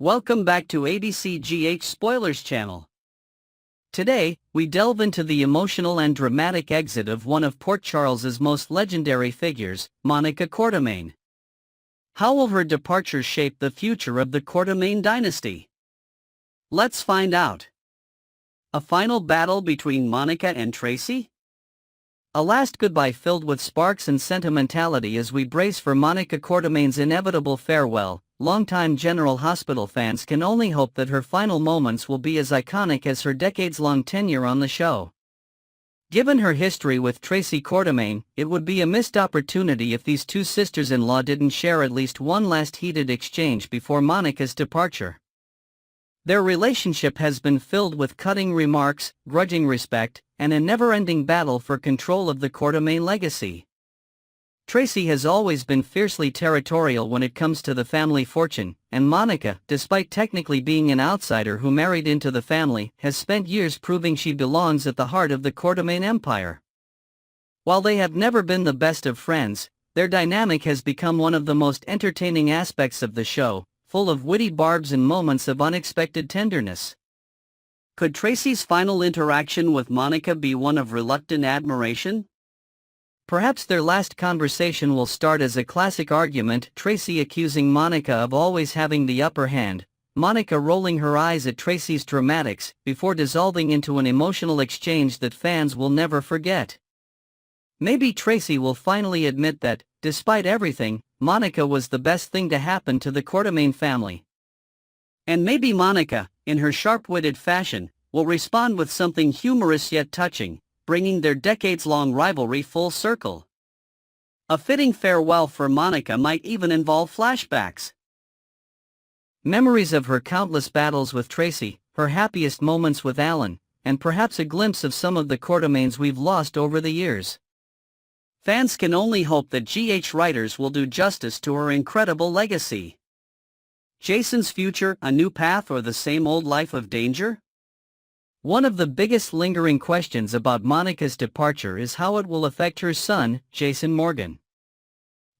Welcome back to ABCGH Spoilers channel. Today, we delve into the emotional and dramatic exit of one of Port Charles's most legendary figures, Monica Quartermaine. How will her departure shape the future of the Quartermaine dynasty? Let's find out. A final battle between Monica and Tracy? A last goodbye filled with sparks and sentimentality as we brace for Monica Quartermaine's inevitable farewell. Longtime General Hospital fans can only hope that her final moments will be as iconic as her decades-long tenure on the show. Given her history with Tracy Quartermaine, it would be a missed opportunity if these two sisters-in-law didn't share at least one last heated exchange before Monica's departure. Their relationship has been filled with cutting remarks, grudging respect, and a never-ending battle for control of the Quartermaine legacy. Tracy has always been fiercely territorial when it comes to the family fortune, and Monica, despite technically being an outsider who married into the family, has spent years proving she belongs at the heart of the Quartermaine empire. While they have never been the best of friends, their dynamic has become one of the most entertaining aspects of the show, full of witty barbs and moments of unexpected tenderness. Could Tracy's final interaction with Monica be one of reluctant admiration? Perhaps their last conversation will start as a classic argument, Tracy accusing Monica of always having the upper hand, Monica rolling her eyes at Tracy's dramatics, before dissolving into an emotional exchange that fans will never forget. Maybe Tracy will finally admit that, despite everything, Monica was the best thing to happen to the Quartermaine family. And maybe Monica, in her sharp-witted fashion, will respond with something humorous yet touching, bringing their decades-long rivalry full circle. A fitting farewell for Monica might even involve flashbacks. Memories of her countless battles with Tracy, her happiest moments with Alan, and perhaps a glimpse of some of the Quartermaines we've lost over the years. Fans can only hope that GH writers will do justice to her incredible legacy. Jason's future, a new path, or the same old life of danger? One of the biggest lingering questions about Monica's departure is how it will affect her son, Jason Morgan.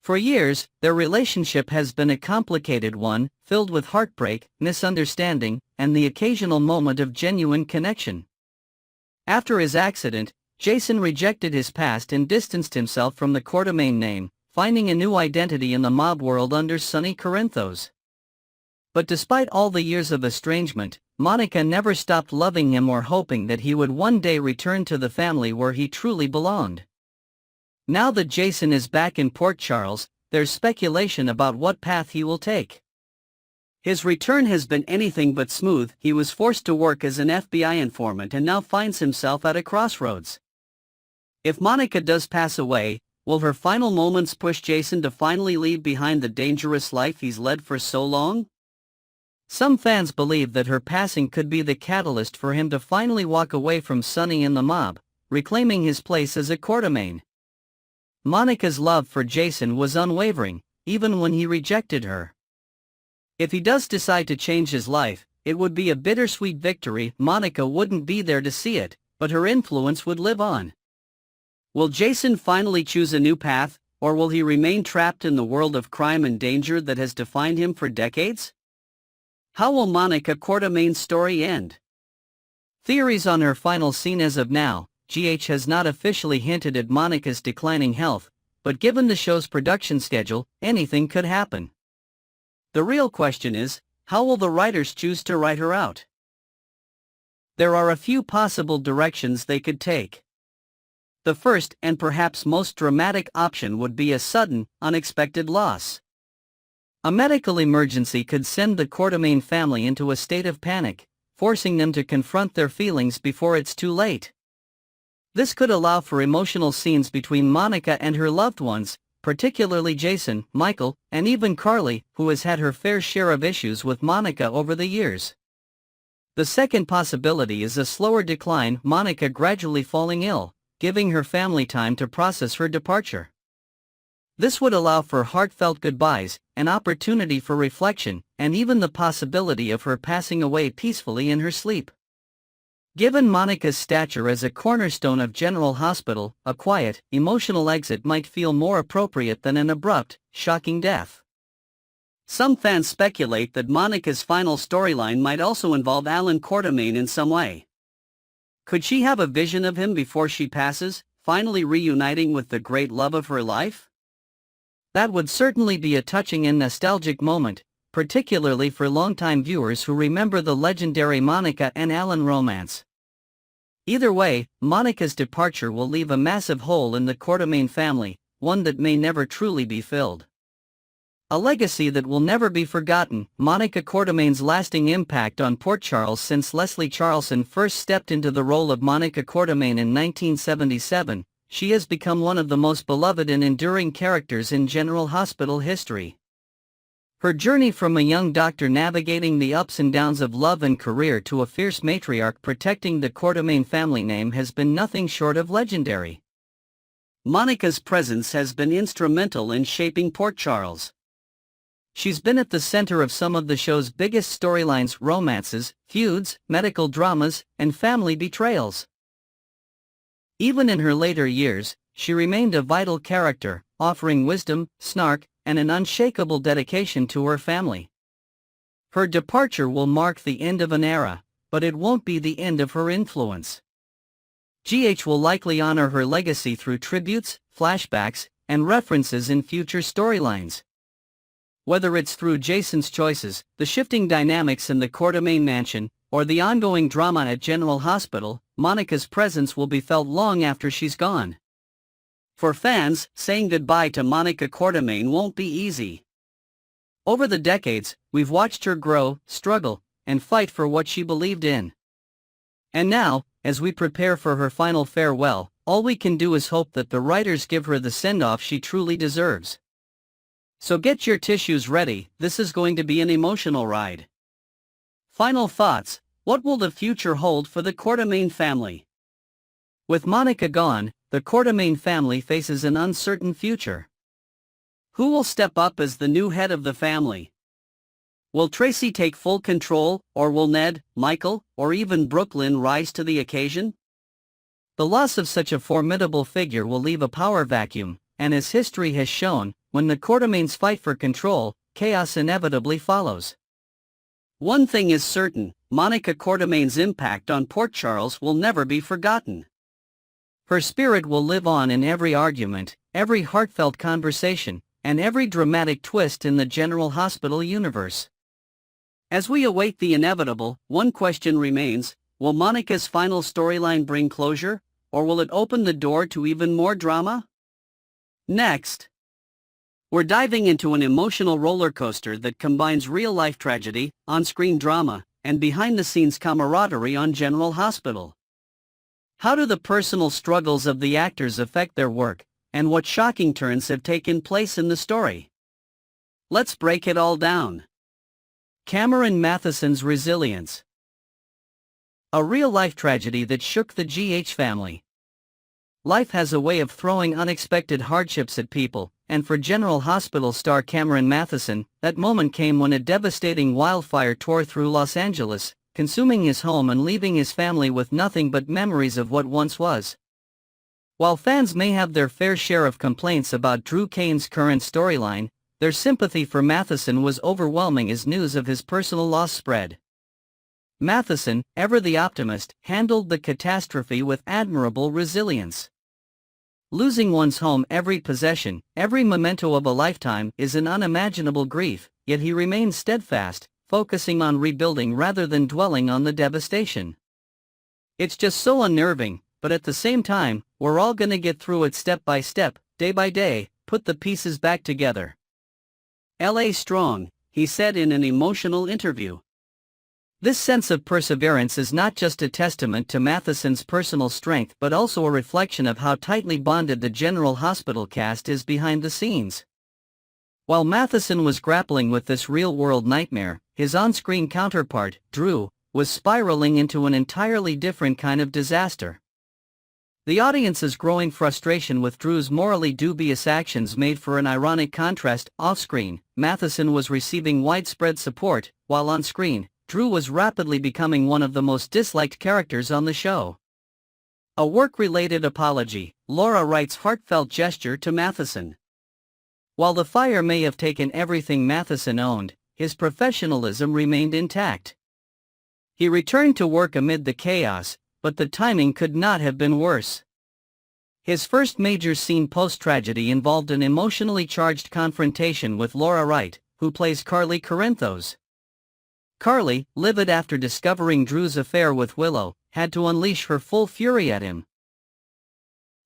For years, their relationship has been a complicated one, filled with heartbreak, misunderstanding, and the occasional moment of genuine connection. After his accident, Jason rejected his past and distanced himself from the Quartermaine name, finding a new identity in the mob world under Sonny Corinthos. But despite all the years of estrangement, Monica never stopped loving him or hoping that he would one day return to the family where he truly belonged. Now that Jason is back in Port Charles, there's speculation about what path he will take. His return has been anything but smooth. He was forced to work as an FBI informant and now finds himself at a crossroads. If Monica does pass away, will her final moments push Jason to finally leave behind the dangerous life he's led for so long? Some fans believe that her passing could be the catalyst for him to finally walk away from Sonny and the mob, reclaiming his place as a Quartermaine. Monica's love for Jason was unwavering, even when he rejected her. If he does decide to change his life, it would be a bittersweet victory. Monica wouldn't be there to see it, but her influence would live on. Will Jason finally choose a new path, or will he remain trapped in the world of crime and danger that has defined him for decades? How will Monica Quartermaine's story end? Theories on her final scene. As of now, GH has not officially hinted at Monica's declining health, but given the show's production schedule, anything could happen. The real question is, how will the writers choose to write her out? There are a few possible directions they could take. The first, and perhaps most dramatic option, would be a sudden, unexpected loss. A medical emergency could send the Quartermaine family into a state of panic, forcing them to confront their feelings before it's too late. This could allow for emotional scenes between Monica and her loved ones, particularly Jason, Michael, and even Carly, who has had her fair share of issues with Monica over the years. The second possibility is a slower decline, Monica gradually falling ill, giving her family time to process her departure. This would allow for heartfelt goodbyes, an opportunity for reflection, and even the possibility of her passing away peacefully in her sleep. Given Monica's stature as a cornerstone of General Hospital, a quiet, emotional exit might feel more appropriate than an abrupt, shocking death. Some fans speculate that Monica's final storyline might also involve Alan Quartermain in some way. Could she have a vision of him before she passes, finally reuniting with the great love of her life? That would certainly be a touching and nostalgic moment, particularly for longtime viewers who remember the legendary Monica and Alan romance. Either way, Monica's departure will leave a massive hole in the Quartermain family, one that may never truly be filled. A legacy that will never be forgotten. Monica Quartermain's lasting impact on Port Charles. Since Leslie Charleson first stepped into the role of Monica Quartermain in 1977, she has become one of the most beloved and enduring characters in General Hospital history. Her journey from a young doctor navigating the ups and downs of love and career to a fierce matriarch protecting the Quartermain family name has been nothing short of legendary. Monica's presence has been instrumental in shaping Port Charles. She's been at the center of some of the show's biggest storylines: romances, feuds, medical dramas, and family betrayals. Even in her later years, she remained a vital character, offering wisdom, snark, and an unshakable dedication to her family. Her departure will mark the end of an era, but it won't be the end of her influence. GH will likely honor her legacy through tributes, flashbacks, and references in future storylines. Whether it's through Jason's choices, the shifting dynamics in the Quartermain mansion, or the ongoing drama at General Hospital, Monica's presence will be felt long after she's gone. For fans, saying goodbye to Monica Quartermain won't be easy. Over the decades, we've watched her grow, struggle, and fight for what she believed in. And now, as we prepare for her final farewell, all we can do is hope that the writers give her the send-off she truly deserves. So get your tissues ready, this is going to be an emotional ride. Final thoughts: what will the future hold for the Quartermain family? With Monica gone, the Quartermain family faces an uncertain future. Who will step up as the new head of the family? Will Tracy take full control, or will Ned, Michael, or even Brooklyn rise to the occasion? The loss of such a formidable figure will leave a power vacuum, and as history has shown, when the Quartermains fight for control, chaos inevitably follows. One thing is certain: Monica Quartermain's impact on Port Charles will never be forgotten. Her spirit will live on in every argument, every heartfelt conversation, and every dramatic twist in the General Hospital universe. As we await the inevitable, one question remains: will Monica's final storyline bring closure, or will it open the door to even more drama? Next, we're diving into an emotional roller coaster that combines real-life tragedy, on-screen drama, and behind-the-scenes camaraderie on General Hospital. How do the personal struggles of the actors affect their work, and what shocking turns have taken place in the story? Let's break it all down. Cameron Matheson's resilience. A real-life tragedy that shook the GH family. Life has a way of throwing unexpected hardships at people, and for General Hospital star Cameron Matheson, that moment came when a devastating wildfire tore through Los Angeles, consuming his home and leaving his family with nothing but memories of what once was. While fans may have their fair share of complaints about Drew Kane's current storyline, their sympathy for Matheson was overwhelming as news of his personal loss spread. Matheson, ever the optimist, handled the catastrophe with admirable resilience. Losing one's home, every possession, every memento of a lifetime, is an unimaginable grief, yet he remained steadfast, focusing on rebuilding rather than dwelling on the devastation. It's just so unnerving, but at the same time, we're all gonna get through it step by step, day by day, put the pieces back together. LA strong, he said in an emotional interview. This sense of perseverance is not just a testament to Matheson's personal strength but also a reflection of how tightly bonded the General Hospital cast is behind the scenes. While Matheson was grappling with this real-world nightmare, his on-screen counterpart, Drew, was spiraling into an entirely different kind of disaster. The audience's growing frustration with Drew's morally dubious actions made for an ironic contrast. Off-screen, Matheson was receiving widespread support, while on-screen, Drew was rapidly becoming one of the most disliked characters on the show. A work-related apology, Laura writes heartfelt gesture to Matheson. While the fire may have taken everything Matson owned, his professionalism remained intact. He returned to work amid the chaos, but the timing could not have been worse. His first major scene post-tragedy involved an emotionally charged confrontation with Laura Wright, who plays Carly Corinthos. Carly, livid after discovering Drew's affair with Willow, had to unleash her full fury at him.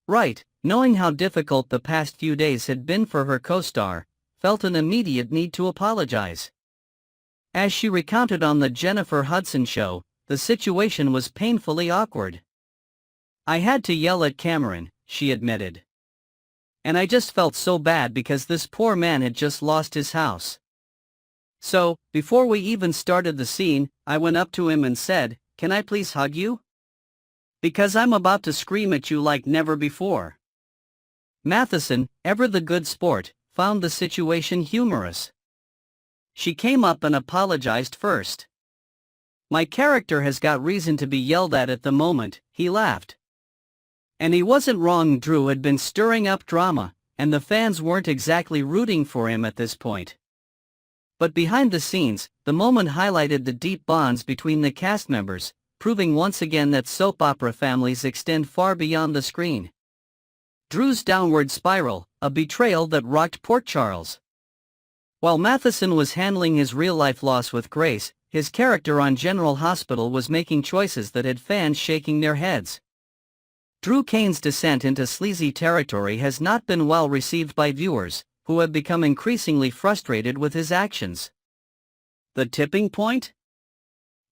Wright, knowing how difficult the past few days had been for her co-star, felt an immediate need to apologize. As she recounted on the Jennifer Hudson show, the situation was painfully awkward. "I had to yell at Cameron," she admitted. "And I just felt so bad because this poor man had just lost his house. So, before we even started the scene, I went up to him and said, 'Can I please hug you? Because I'm about to scream at you like never before.'" Matson, ever the good sport, found the situation humorous. "She came up and apologized first. My character has got reason to be yelled at the moment," he laughed. And he wasn't wrong. Drew had been stirring up drama, and the fans weren't exactly rooting for him at this point. But behind the scenes, the moment highlighted the deep bonds between the cast members, proving once again that soap opera families extend far beyond the screen. Drew's downward spiral, a betrayal that rocked Port Charles. While Matson was handling his real-life loss with grace, his character on General Hospital was making choices that had fans shaking their heads. Drew Kane's descent into sleazy territory has not been well received by viewers, who have become increasingly frustrated with his actions. The tipping point?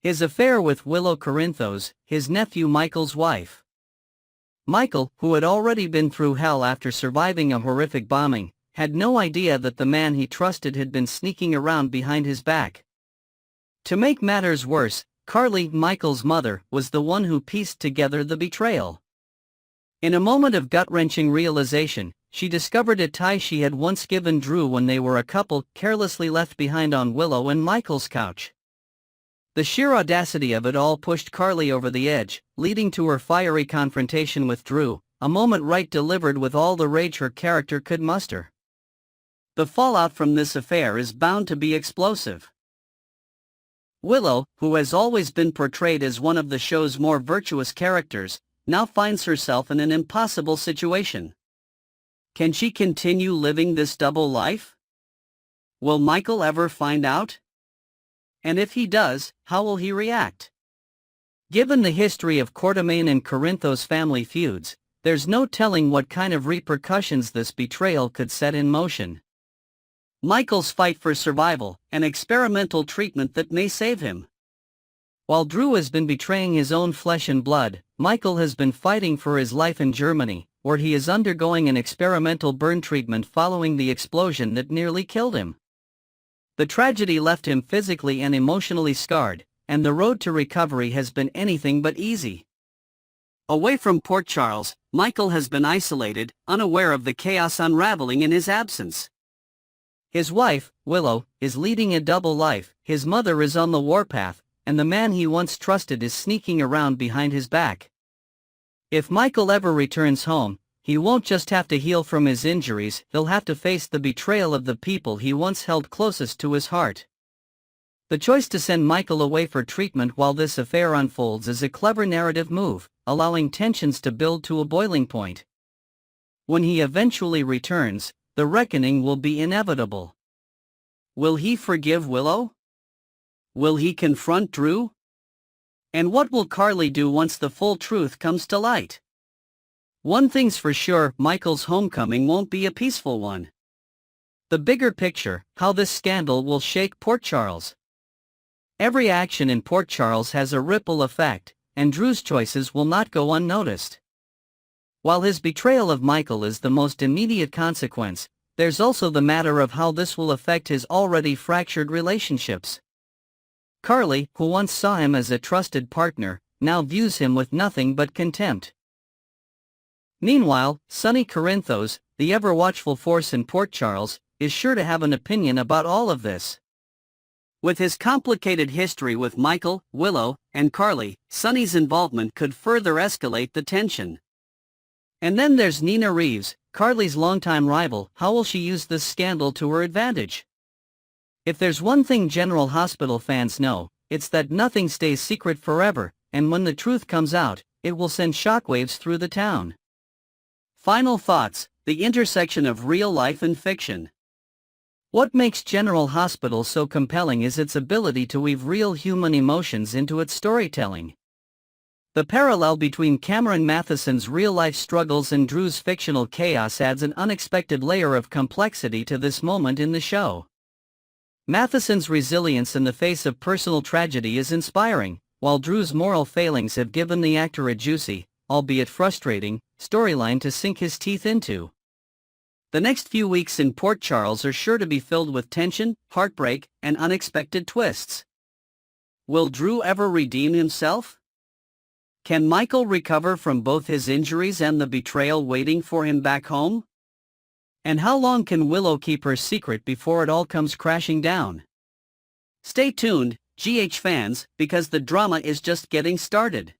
His affair with Willow Corinthos, his nephew Michael's wife. Michael, who had already been through hell after surviving a horrific bombing, had no idea that the man he trusted had been sneaking around behind his back. To make matters worse, Carly, Michael's mother, was the one who pieced together the betrayal. In a moment of gut-wrenching realization, she discovered a tie she had once given Drew when they were a couple, carelessly left behind on Willow and Michael's couch. The sheer audacity of it all pushed Carly over the edge, leading to her fiery confrontation with Drew, a moment Wright delivered with all the rage her character could muster. The fallout from this affair is bound to be explosive. Willow, who has always been portrayed as one of the show's more virtuous characters, now finds herself in an impossible situation. Can she continue living this double life? Will Michael ever find out? And if he does, how will he react? Given the history of Quartermain and Corinthos family feuds, there's no telling what kind of repercussions this betrayal could set in motion. Michael's fight for survival, an experimental treatment that may save him. While Drew has been betraying his own flesh and blood, Michael has been fighting for his life in Germany, where he is undergoing an experimental burn treatment following the explosion that nearly killed him. The tragedy left him physically and emotionally scarred, and the road to recovery has been anything but easy. Away from Port Charles, Michael has been isolated, unaware of the chaos unraveling in his absence. His wife, Willow, is leading a double life, his mother is on the warpath, and the man he once trusted is sneaking around behind his back. If Michael ever returns home, he won't just have to heal from his injuries, he'll have to face the betrayal of the people he once held closest to his heart. The choice to send Michael away for treatment while this affair unfolds is a clever narrative move, allowing tensions to build to a boiling point. When he eventually returns, the reckoning will be inevitable. Will he forgive Willow? Will he confront Drew? And what will Carly do once the full truth comes to light? One thing's for sure, Michael's homecoming won't be a peaceful one. The bigger picture, how this scandal will shake Port Charles. Every action in Port Charles has a ripple effect, and Drew's choices will not go unnoticed. While his betrayal of Michael is the most immediate consequence, there's also the matter of how this will affect his already fractured relationships. Carly, who once saw him as a trusted partner, now views him with nothing but contempt. Meanwhile, Sonny Corinthos, the ever-watchful force in Port Charles, is sure to have an opinion about all of this. With his complicated history with Michael, Willow, and Carly, Sonny's involvement could further escalate the tension. And then there's Nina Reeves, Carly's longtime rival. How will she use this scandal to her advantage? If there's one thing General Hospital fans know, it's that nothing stays secret forever, and when the truth comes out, it will send shockwaves through the town. Final thoughts: the intersection of real life and fiction. What makes General Hospital so compelling is its ability to weave real human emotions into its storytelling. The parallel between Cameron Matheson's real-life struggles and Drew's fictional chaos adds an unexpected layer of complexity to this moment in the show. Matheson's resilience in the face of personal tragedy is inspiring, while Drew's moral failings have given the actor a juicy, albeit frustrating, storyline to sink his teeth into. The next few weeks in Port Charles are sure to be filled with tension, heartbreak, and unexpected twists. Will Drew ever redeem himself? Can Michael recover from both his injuries and the betrayal waiting for him back home? And how long can Willow keep her secret before it all comes crashing down? Stay tuned, GH fans, because the drama is just getting started.